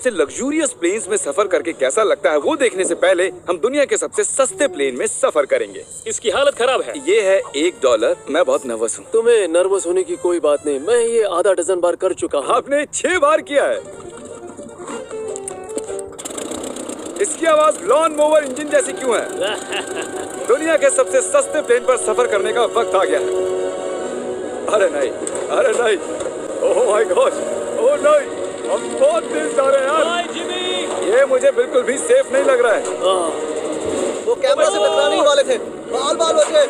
सबसे luxurious planes में सफर करके कैसा लगता है वो देखने से पहले हम दुनिया के सबसे सस्ते प्लेन में सफर करेंगे। इसकी हालत खराब है। ये है $1। मैं बहुत नर्वस हूँ। तुम्हें नर्वस होने की कोई बात नहीं, मैं ये आधा डजन बार कर चुका हूँ। आपने 6 बार किया है। इसकी आवाज लॉन मोवर इंजन जैसी क्यों है? दुनिया के सबसे सस्ते प्लेन पर सफर करने का वक्त आ गया है। अरे नहीं, अरे नहीं, ओह माय गॉड, ओह नहीं, हम बहुत तेज जा रहे हैं यार। हाय जिमी, ये मुझे बिल्कुल भी सेफ नहीं लग रहा है। वो कैमरा से टकराने ही वाले थे। बाल बाल बचे।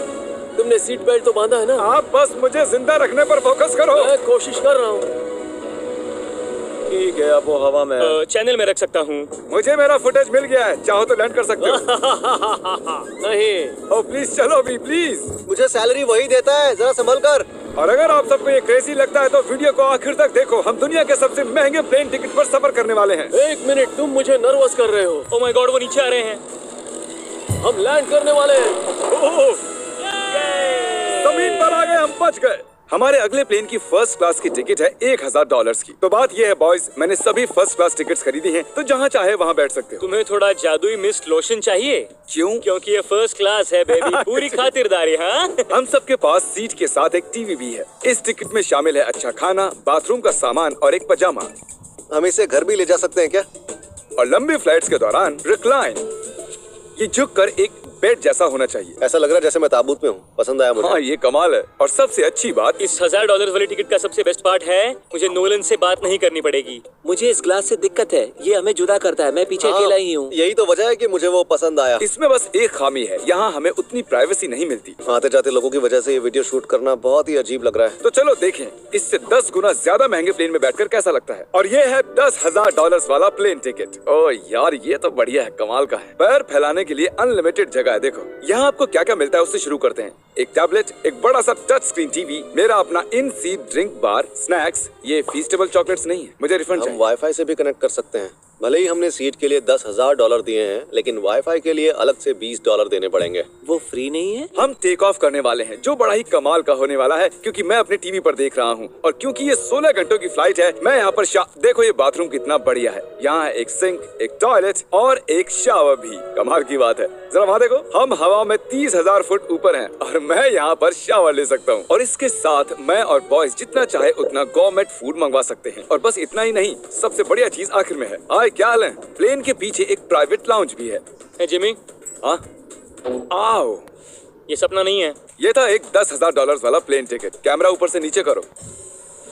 तुमने सीट बेल्ट तो बांधा है ना? आप बस मुझे जिंदा रखने पर फोकस करो। मैं कोशिश कर रहा हूँ। ठीक है, अब वो हवा में चैनल में रख सकता हूँ। मुझे मेरा फुटेज मिल गया है, चाहो तो लैंड कर सकते हो। नहीं। ओह प्लीज चलो अभी प्लीज। मुझे सैलरी वही देता है, जरा संभल कर। और अगर आप सबको ये क्रेजी लगता है तो वीडियो को आखिर तक देखो। हम दुनिया के सबसे महंगे प्लेन टिकट पर सफर करने वाले हैं। 1 मिनट, तुम मुझे नर्वस कर रहे हो। ओह माय गॉड, वो नीचे आ रहे हैं। हम लैंड करने वाले हैं। ओह, जमीन पर आ गए, हम बच गए। हमारे अगले प्लेन की फर्स्ट क्लास की टिकट है $1000 की। तो बात ये है बॉयज, मैंने सभी फर्स्ट क्लास टिकट्स खरीदी हैं, तो जहाँ चाहे वहाँ बैठ सकते हो। तुम्हें थोड़ा जादुई मिस्ट लोशन चाहिए? क्यों? क्योंकि ये फर्स्ट क्लास है बेबी। पूरी खातिरदारी। हाँ, हम सबके पास सीट के साथ एक टीवी भी है। इस टिकट में शामिल है अच्छा खाना, बाथरूम का सामान और एक पजामा। हम इसे घर भी ले जा सकते हैं क्या? और लंबी फ्लाइट्स के दौरान रिक्लाइन, ये झुककर एक बेड जैसा होना चाहिए। ऐसा लग रहा है जैसे मैं ताबूत में हूँ। पसंद आया मुझे। हाँ, ये कमाल है। और सबसे अच्छी बात, इस $1000 वाली टिकट का सबसे बेस्ट पार्ट है मुझे नोलन से बात नहीं करनी पड़ेगी। मुझे इस ग्लास से दिक्कत है, ये हमें जुदा करता है। मैं पीछे अकेला ही हूँ। यही तो वजह है कि मुझे वो पसंद आया। इसमें बस एक खामी है, यहाँ हमें उतनी प्राइवेसी नहीं मिलती। आते जाते लोगों की वजह से ये वीडियो शूट करना बहुत ही अजीब लग रहा है। तो चलो देखें इससे 10 गुना ज्यादा महंगे प्लेन में बैठकर कैसा लगता है। और ये है $10,000 वाला प्लेन टिकट। ओह यार, ये तो बढ़िया है, कमाल का है। पैर फैलाने के लिए अनलिमिटेड जगह है। देखो यहाँ आपको क्या क्या मिलता है, उससे शुरू करते हैं। एक टैबलेट, एक बड़ा सा टच स्क्रीन टीवी, मेरा अपना इन सीट ड्रिंक बार, स्नैक्स। ये फीस्टेबल चॉकलेट्स नहीं है, मुझे रिफंड हम चाहिए। वाईफाई से भी कनेक्ट कर सकते हैं। भले ही हमने सीट के लिए $10,000 दिए हैं, लेकिन वाईफाई के लिए अलग से $20 देने पड़ेंगे। वो फ्री नहीं है? हम टेक ऑफ करने वाले हैं, जो बड़ा ही कमाल का होने वाला है, क्योंकि मैं अपने टीवी पर देख रहा हूँ। और क्योंकि ये 16 घंटों की फ्लाइट है, मैं यहाँ पर देखो ये बाथरूम कितना बढ़िया है। यहाँ है एक सिंक, एक टॉयलेट और एक शावर भी। कमाल की बात है, जरा वहाँ देखो। हम हवा में 30,000 फुट ऊपर हैं और मैं यहाँ पर शावर ले सकता हूँ। और इसके साथ मैं और बॉयज जितना चाहे उतना गवर्नमेंट फूड मंगवा सकते हैं। और बस इतना ही नहीं, सबसे बढ़िया चीज आखिर में है। हाय, क्या हाल है? प्लेन के पीछे एक प्राइवेट लाउंज भी है। hey, जिमी, हाँ, आओ। ये सपना नहीं है। ये था एक $10,000 वाला प्लेन टिकट। कैमरा ऊपर से नीचे करो।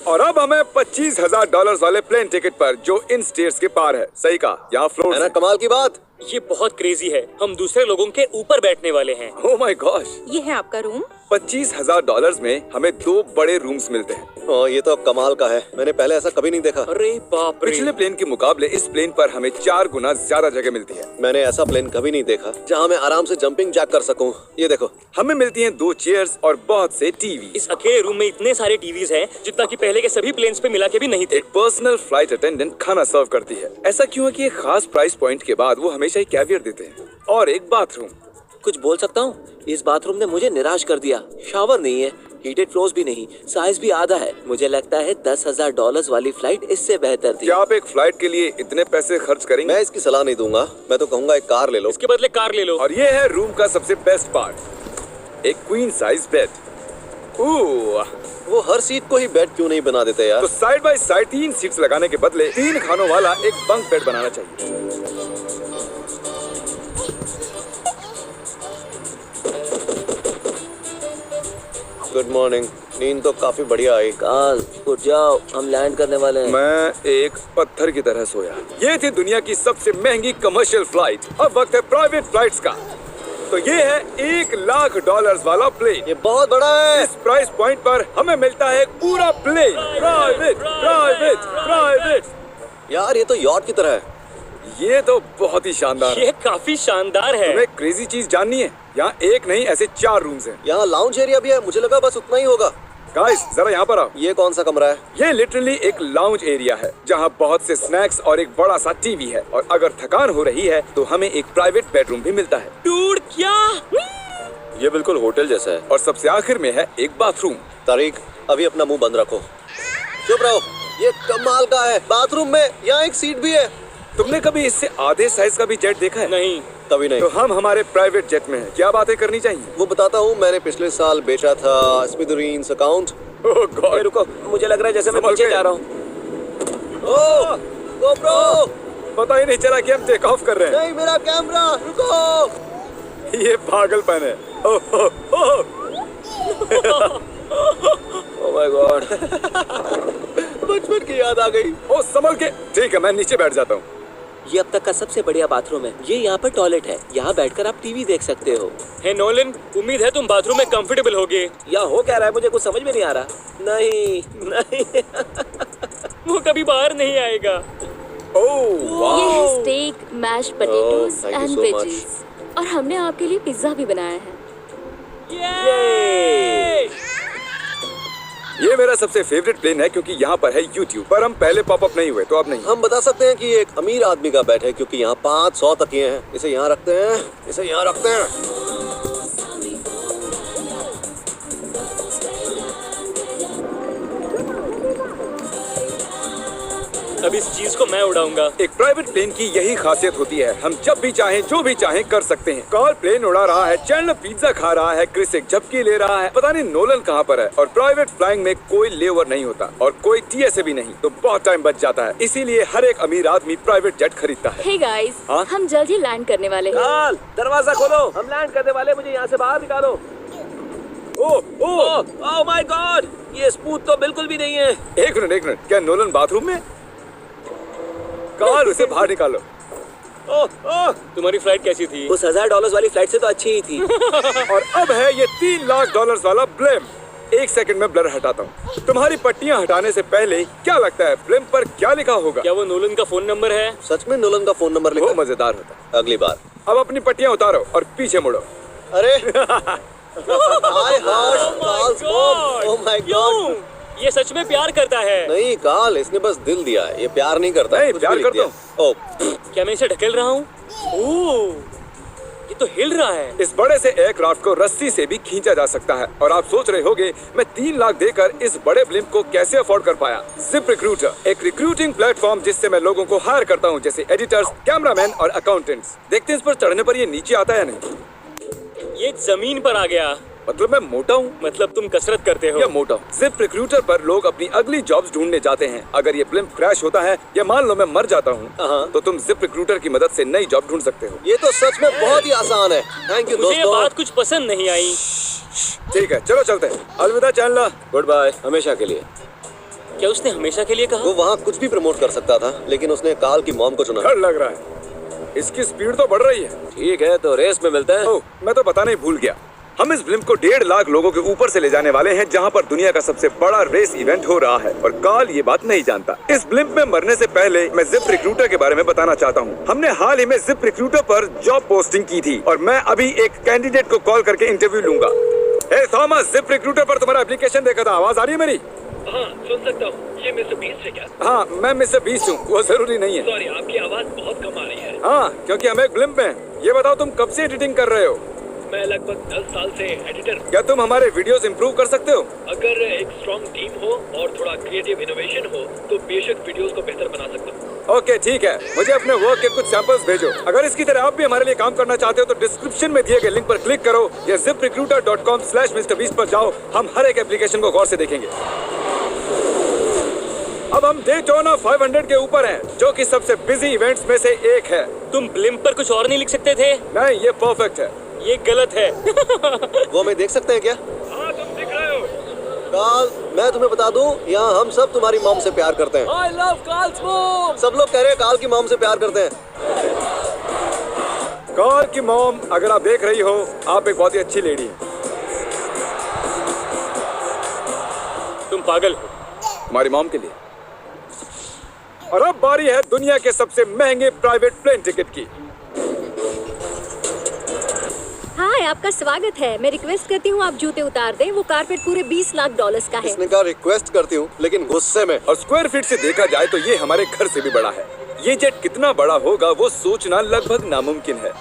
और अब हमें $25,000 वाले प्लेन टिकट पर, जो इन स्टेयर्स के पार है। सही कहा, यहाँ फ्लोर है ना कमाल की बात? ये बहुत क्रेजी है। हम दूसरे लोगों के ऊपर बैठने वाले हैं। Oh my gosh. ये है आपका रूम। $25,000 में हमें 2 बड़े रूम्स मिलते हैं। ये तो कमाल का है, मैंने पहले ऐसा कभी नहीं देखा। अरे बाप रे। पिछले प्लेन के मुकाबले इस प्लेन पर हमें 4 गुना ज्यादा जगह मिलती है। मैंने ऐसा प्लेन कभी नहीं देखा जहाँ मैं आराम से जंपिंग जैक कर सकूं। ये देखो, हमें मिलती हैं 2 चेयर्स और बहुत से टीवी। इस अकेले रूम में इतने सारे टीवीज हैं जितना कि पहले के सभी प्लेन्स पे मिला के भी नहीं थे। एक पर्सनल फ्लाइट अटेंडेंट खाना सर्व करती है। ऐसा क्यों है कि एक खास प्राइस पॉइंट के बाद वो हमेशा ही कैवियर देते हैं। और एक बाथरूम। कुछ बोल सकता हूँ? इस बाथरूम ने मुझे निराश कर दिया। शावर नहीं है, हीटेड फ्लोर्स भी नहीं, साइज भी आधा है। मुझे लगता है $10,000 वाली फ्लाइट इससे बेहतर थी। क्या आप एक फ्लाइट के लिए इतने पैसे खर्च करेंगे? मैं इसकी सलाह नहीं दूंगा। मैं तो कहूँगा एक कार ले लो। इसके बदले कार ले लो। और ये है रूम का सबसे बेस्ट पार्ट, एक क्वीन साइज बेड। वो हर सीट को ही बेड क्यों नहीं बना देते यार? तो साइड बाय साइड 3 सीट्स लगाने के बदले 3 खानों वाला एक बंक बेड बनाना चाहिए। Good morning. नींद तो काफी बढ़िया आई। काल, उठ जाओ, हम लैंड करने वाले हैं। मैं एक पत्थर की तरह सोया। ये थी दुनिया की सबसे महंगी कमर्शियल फ्लाइट। अब वक्त है प्राइवेट फ्लाइट्स का। तो ये है $1,00,000 वाला प्लेन। ये बहुत बड़ा है। इस प्राइस पॉइंट पर हमें मिलता है एक पूरा प्लेन। Private, private, private. यार ये तो यॉट की तरह है। ये तो बहुत ही शानदार है। ये काफी शानदार है। तुम्हें क्रेजी चीज जाननी है? यहाँ एक नहीं, ऐसे 4 रूम्स हैं। यहाँ लाउंज एरिया भी है। मुझे लगा बस उतना ही होगा। गाइस, जरा यहाँ पर आओ। ये कौन सा कमरा है? ये लिटरली एक लाउंज एरिया है, जहाँ बहुत से स्नैक्स और एक बड़ा सा टीवी है। और अगर थकान हो रही है तो हमें एक प्राइवेट बेडरूम भी मिलता है। डूड, क्या? ये बिल्कुल होटल जैसा है। और सबसे आखिर में है एक बाथरूम। तारीक, अभी अपना मुंह बंद रखो। चुप रहो। ये कमाल का है। बाथरूम में यहाँ एक सीट भी है। तुमने कभी इससे आधे साइज का भी जेट देखा है? नहीं। कभी नहीं। तो हम हमारे प्राइवेट जेट में हैं। क्या बातें करनी चाहिए? वो बताता हूँ, मैंने पिछले साल बेचा था स्मिथुरीन्स अकाउंट। ओह गॉड। रुको, मुझे लग रहा है जैसे मैं संभल पीछे के। जा रहा हूँ। ओह GoPro! पता ही नहीं चला कि हम टेक ऑफ कर रहे नहीं, मेरा कैमरा, रुको। हैं। ये पागलपन है। Oh oh oh. Oh my god. बचपन की याद आ गई। ओ संभल के। ठीक है, मैं नीचे बैठ जाता हूँ। ये अब तक का सबसे बढ़िया बाथरूम है। ये यहाँ पर टॉयलेट है। यहाँ बैठकर आप टीवी देख सकते हो। हे नोलन, उम्मीद है तुम बाथरूम में कंफर्टेबल होगे। या हो क्या रहा है, मुझे कुछ समझ में नहीं आ रहा। नहीं नहीं। वो कभी बाहर नहीं आएगा। ओह ये वाह। है steak, mashed potatoes thank you and so veggies. और हमने आपके लिए पिज्जा भी बनाया है। ये! ये मेरा सबसे फेवरेट प्लेन है क्योंकि यहाँ पर है YouTube। पर हम पहले पॉपअप नहीं हुए तो अब नहीं। हम बता सकते हैं कि ये एक अमीर आदमी का बेड है क्योंकि यहाँ 500 तकिए हैं। इसे यहाँ रखते हैं, इसे यहाँ रखते हैं। अब इस चीज को मैं उड़ाऊंगा। एक प्राइवेट प्लेन की यही खासियत होती है, हम जब भी चाहें जो भी चाहें कर सकते हैं। कार्ल प्लेन उड़ा रहा है, चैंडलर पिज्जा खा रहा है, क्रिस एक झपकी ले रहा है, पता नहीं नोलन कहाँ पर है। और प्राइवेट फ्लाइंग में कोई लेओवर नहीं होता और कोई TSA भी नहीं, तो बहुत टाइम बच जाता है। इसीलिए हर एक अमीर आदमी प्राइवेट जेट खरीदता है। हे गाइस, हाँ? हम जल्द ही लैंड करने वाले हैं। काल, दरवाजा खोलो, हम लैंड करने वाले। मुझे यहाँ से बाहर निकालो। ओह ओह। ओह माय गॉड, ये स्मूथ तो बिल्कुल भी नहीं है। एक मिनट, क्या नोलन बाथरूम में? कार्ल, उसे बाहर निकालो। ओह ओह, तुम्हारी फ्लाइट कैसी थी? उस $1000 वाली फ्लाइट से तो अच्छी ही थी। और अब है ये $3 लाख वाला ब्लेम। एक सेकंड में ब्लर हटाता हूँ। तुम्हारी पट्टियाँ हटाने से पहले क्या लगता है ब्लेम पर क्या लिखा होगा? क्या वो नोलन का फोन नंबर है? सच में नोलन का फोन नंबर वो लिखा है? मजेदार होता है। अगली बार। अब अपनी पट्टियाँ उतारो और पीछे मुड़ो। अरे हाय heart Carl's mom. Oh my god. क्यों? ये सच में प्यार करता है। नहीं कार्ल, इसने बस दिल दिया है, ये प्यार नहीं करता। नहीं, कुछ प्यार भी लिख करता दिया। ओह क्या मैं इसे ढकेल रहा हूँ? ओह, ये तो हिल रहा है। इस बड़े से एयरक्राफ्ट को रस्सी से भी खींचा जा सकता है। और आप सोच रहे होंगे मैं 3 लाख देकर इस बड़े ब्लिम्प को कैसे अफोर्ड कर पाया। जिप रिक्रूटर, एक रिक्रूटिंग प्लेटफॉर्म जिससे मैं लोगों को हायर करता हूँ, जैसे एडिटर्स, कैमरामैन और अकाउंटेंट्स। देखते हैं इस पर चढ़ने पर ये नीचे आता है या नहीं। ये जमीन पर आ गया। मतलब मैं मोटा हूँ मतलब तुम कसरत करते हो। या मोटा हूँ। जिप रिक्रूटर पर लोग अपनी अगली जॉब्स ढूंढने जाते हैं। अगर ये ब्लिम्प क्रैश होता है या मान लो मैं मर जाता हूँ, तो तुम जिप रिक्रूटर की मदद से नई जॉब ढूंढ सकते हो। ये तो सच में बहुत ही आसान है। थैंक यू मुझे ये दोस्तों। बात कुछ पसंद नहीं आई। ठीक है, चलो चलते हैं। अलविदा चैंडलर। गुड बाय, हमेशा के लिए। क्या उसने हमेशा के लिए कहा? वो वहाँ कुछ भी प्रमोट कर सकता था, लेकिन उसने कार्ल की मॉम को चुना। डर लग रहा है। इसकी स्पीड तो बढ़ रही है। ठीक है, तो रेस में मिलते हैं। ओह, मैं तो बताना ही भूल गया। हम इस ब्लिम्प को 1.5 लाख लोगों के ऊपर से ले जाने वाले हैं, जहां पर दुनिया का सबसे बड़ा रेस इवेंट हो रहा है। और कार्ल ये बात नहीं जानता। इस ब्लिम्प में मरने से पहले मैं जिप रिक्रूटर के बारे में बताना चाहता हूँ। हमने हाल ही में जिप रिक्रूटर पर जॉब पोस्टिंग की थी और मैं अभी एक कैंडिडेट को कॉल करके इंटरव्यू लूंगा। हे थॉमस, जिप रिक्रूटर पर तुम्हारा एप्लीकेशन देखा था। आवाज आ रही है मेरी? हाँ, सुन सकता हूँ। ये मिस्टर बीस्ट है क्या? हाँ, मैं मिस्टर बीस्ट हूँ। वो जरूरी नहीं है। सॉरी, आपकी आवाज बहुत कम आ रही है। हाँ, क्योंकि हम एक ब्लिम्प में हैं। ये बताओ तुम कब से एडिटिंग कर रहे हो? मैं लगभग 10 साल से एडिटर हूँ। क्या तुम हमारे वीडियोस इंप्रूव कर सकते हो? अगर एक स्ट्रॉन्ग टीम हो और थोड़ा क्रिएटिव इनोवेशन हो तो बेशक वीडियोस को बेहतर बना सकता हूँ। ओके, ठीक है। मुझे अपने वर्क के कुछ सैंपल्स भेजो। अगर इसकी तरह आप भी हमारे लिए काम करना चाहते हो तो डिस्क्रिप्शन में दिए गए लिंक पर क्लिक करो या ziprecruiter.com/MrBeast पर जाओ। हम हर एक एप्लीकेशन को गौर से देखेंगे। अब हम डेटोना 500 के ऊपर हैं, जो कि सबसे बिजी इवेंट्स में से एक है। तुम ब्लिम्प पर कुछ और नहीं लिख सकते थे? नहीं, ये परफेक्ट है। ये गलत है। वो हमें देख सकते हैं क्या? हाँ, तुम दिख रहे हो। कार्ल, मैं तुम्हें बता दूं, यहाँ हम सब तुम्हारी मॉम से प्यार करते हैं। I love Carl's mom. सब लोग कह रहे हैं कार्ल की मॉम से प्यार करते हैं। कार्ल की मॉम, अगर आप देख रही हो, आप एक बहुत ही अच्छी लेडी हैं। तुम पागल हो। हमारी मॉम के लिए। और अब बारी है दुनिया के सबसे महंगे प्राइवेट प्लेन टिकट की। हाय, आपका स्वागत है। मैं रिक्वेस्ट करती हूँ आप जूते उतार दें। वो कारपेट पूरे $20 लाख का है। इसने कहा रिक्वेस्ट करती हूँ, लेकिन गुस्से में। और स्क्वायर फीट से देखा जाए तो ये हमारे घर से भी बड़ा है। ये जेट कितना बड़ा होगा वो सोचना लगभग नामुमकिन है।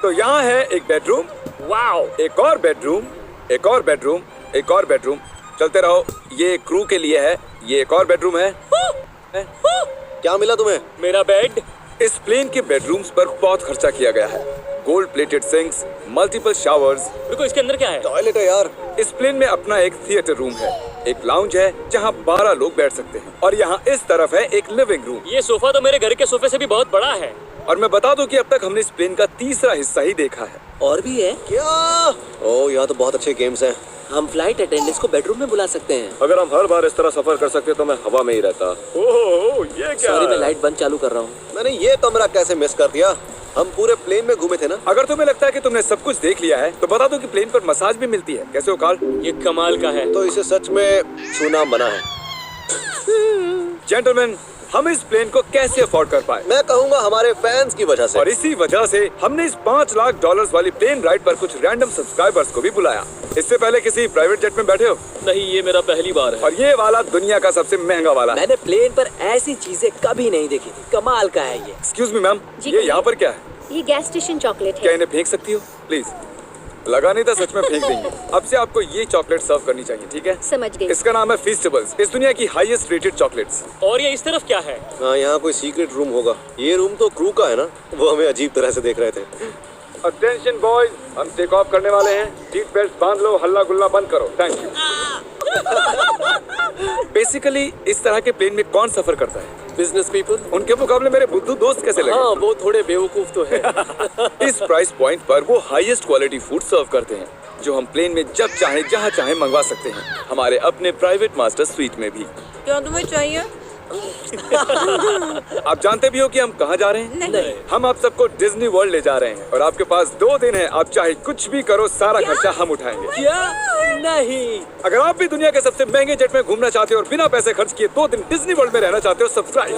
तो यहाँ है एक बेडरूम, वाओ, एक और बेडरूम, एक और बेडरूम, एक और बेडरूम। चलते रहो। ये क्रू के लिए है। ये एक और बेडरूम है। क्या मिला तुम्हें? मेरा बेड। इस प्लेन के बेडरूम्स पर बहुत खर्चा किया गया है। Gold plated sinks, multiple showers. रुको, इसके अंदर क्या है? टॉयलेट है यार। इस प्लेन में अपना एक थिएटर रूम है, एक लाउंज है जहाँ 12 लोग बैठ सकते हैं, और यहाँ इस तरफ है एक लिविंग रूम। ये सोफा तो मेरे घर के सोफे से भी बहुत बड़ा है। और मैं बता दूं कि अब तक हमने इस प्लेन का तीसरा हिस्सा ही देखा है। और भी है। क्या? ओह, यहाँ तो बहुत अच्छे गेम्स हैं। हम फ्लाइट अटेंडेंट्स को बेडरूम में बुला सकते हैं। अगर हम हर बार इस तरह सफर कर सकते तो मैं हवा में ही रहता। ओह, ये क्या सॉरी, मैं है? लाइट बंद चालू कर रहा हूँ। मैंने ये कमरा कैसे मिस कर दिया? हम पूरे प्लेन में घूमे थे ना। अगर तुम्हें लगता है कि तुमने सब कुछ देख लिया है तो बता दो कि प्लेन पर मसाज भी मिलती है। कैसे हो कार्ल? ये कमाल का है। तो इसे सच में छूना मना है। जेंटलमैन, हम इस प्लेन को कैसे अफोर्ड कर पाए? मैं कहूँगा हमारे फैंस की वजह से। और इसी वजह से हमने इस $5 लाख वाली प्लेन राइड पर कुछ रैंडम सब्सक्राइबर्स को भी बुलाया। इससे पहले किसी प्राइवेट जेट में बैठे हो? नहीं, ये मेरा पहली बार है। और ये वाला दुनिया का सबसे महंगा वाला है। मैंने प्लेन पर ऐसी चीजें कभी नहीं देखी थी। कमाल का है ये। एक्सक्यूज मी मैम, जी, ये कहिए। यहाँ पर क्या है? ये गैस स्टेशन चॉकलेट क्या है। इन्हें फेंक सकती हो प्लीज? लगा नहीं था, सच में फेंक देंगे। अब से आपको ये चॉकलेट सर्व करनी चाहिए, ठीक है? समझ गई। इसका नाम है फीस्टेबल्स, इस दुनिया की हाईएस्ट रेटेड चॉकलेट्स। और ये इस तरफ क्या है? हाँ, यहाँ कोई सीक्रेट रूम होगा। ये रूम तो क्रू का है ना, वो हमें अजीब तरह से देख रहे थे। अटेंशन बॉयज, हम टेक ऑफ करने वाले हैं। सीट बेल्ट बांध लो, हल्ला गुल्ला बंद करो। Thank you. बेसिकली इस तरह के प्लेन में कौन सफर करता है? Business people. उनके मुकाबले मेरे बुद्धू दोस्त कैसे लगे? हाँ, वो थोड़े बेवकूफ तो है। इस प्राइस पॉइंट पर वो हाईएस्ट क्वालिटी फूड सर्व करते हैं, जो हम प्लेन में जब चाहे जहाँ चाहे मंगवा सकते हैं, हमारे अपने प्राइवेट मास्टर स्वीट में भी। क्या तुम्हें चाहिए? आप जानते भी हो कि हम कहाँ जा रहे हैं? नहीं। हम आप सबको डिज्नी वर्ल्ड ले जा रहे हैं, और आपके पास 2 दिन है। आप चाहे कुछ भी करो, सारा खर्चा हम उठाएंगे। क्या? नहीं। अगर आप भी दुनिया के सबसे महंगे जेट में घूमना चाहते हो और बिना पैसे खर्च किए 2 दिन डिज्नी वर्ल्ड में रहना चाहते हो, सब्सक्राइब।